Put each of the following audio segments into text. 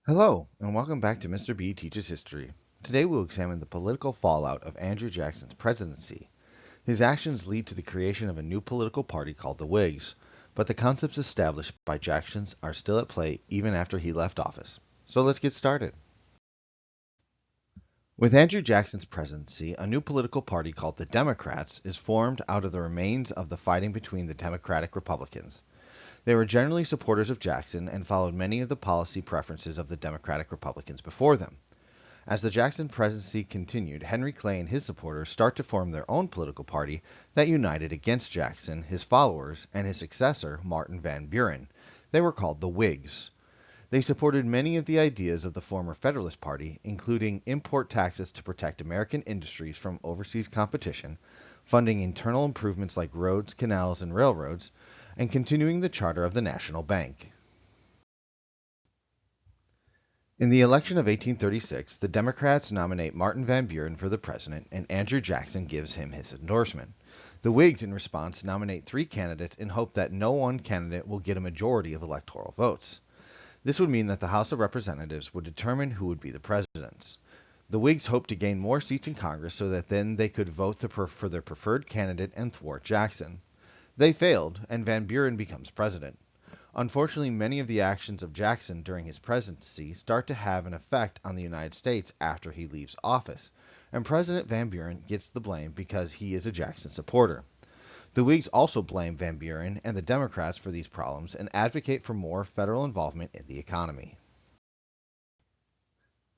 Hello, and welcome back to Mr. B Teaches History. Today we'll examine the political fallout of Andrew Jackson's presidency. His actions lead to the creation of a new political party called the Whigs, but the concepts established by Jackson are still at play even after he left office. So let's get started. With Andrew Jackson's presidency, a new political party called the Democrats is formed out of the remains of the fighting between the Democratic Republicans. They were generally supporters of Jackson and followed many of the policy preferences of the Democratic Republicans before them. As the Jackson presidency continued, Henry Clay and his supporters start to form their own political party that united against Jackson, his followers, and his successor, Martin Van Buren. They were called the Whigs. They supported many of the ideas of the former Federalist Party, including import taxes to protect American industries from overseas competition, funding internal improvements like roads, canals, and railroads, and continuing the charter of the National Bank. In the election of 1836, the Democrats nominate Martin Van Buren for the president, and Andrew Jackson gives him his endorsement. The Whigs, in response, nominate three candidates in hope that no one candidate will get a majority of electoral votes. This would mean that the House of Representatives would determine who would be the presidents. The Whigs hoped to gain more seats in Congress so that then they could vote for their preferred candidate and thwart Jackson. They failed, and Van Buren becomes president. Unfortunately, many of the actions of Jackson during his presidency start to have an effect on the United States after he leaves office, and President Van Buren gets the blame because he is a Jackson supporter. The Whigs also blame Van Buren and the Democrats for these problems and advocate for more federal involvement in the economy.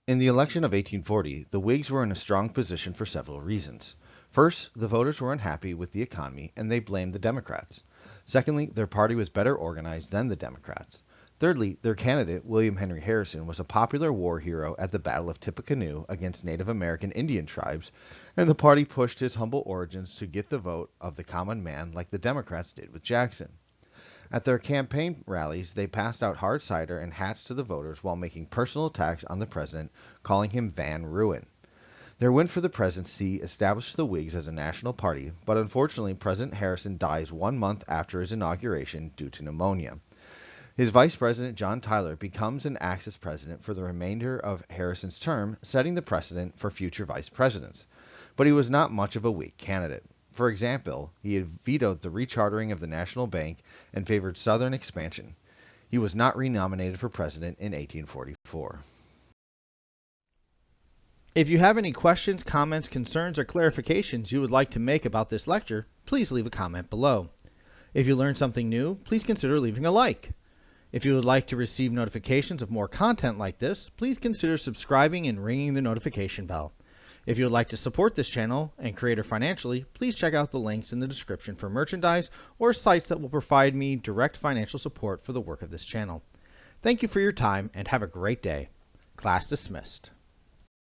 In the election of 1840, the Whigs were in a strong position for several reasons. First, the voters were unhappy with the economy and they blamed the Democrats. Secondly, their party was better organized than the Democrats. Thirdly, their candidate, William Henry Harrison, was a popular war hero at the Battle of Tippecanoe against Native American Indian tribes, and the party pushed his humble origins to get the vote of the common man like the Democrats did with Jackson. At their campaign rallies, they passed out hard cider and hats to the voters while making personal attacks on the president, calling him Van Ruin. Their win for the presidency established the Whigs as a national party, but unfortunately President Harrison dies 1 month after his inauguration due to pneumonia. His vice president, John Tyler, becomes and acts as president for the remainder of Harrison's term, setting the precedent for future vice presidents. But he was not much of a Whig candidate. For example, he had vetoed the rechartering of the National Bank and favored Southern expansion. He was not renominated for president in 1844. If you have any questions, comments, concerns, or clarifications you would like to make about this lecture, please leave a comment below. If you learned something new, please consider leaving a like. If you would like to receive notifications of more content like this, please consider subscribing and ringing the notification bell. If you would like to support this channel and creator financially, please check out the links in the description for merchandise or sites that will provide me direct financial support for the work of this channel. Thank you for your time and have a great day. Class dismissed.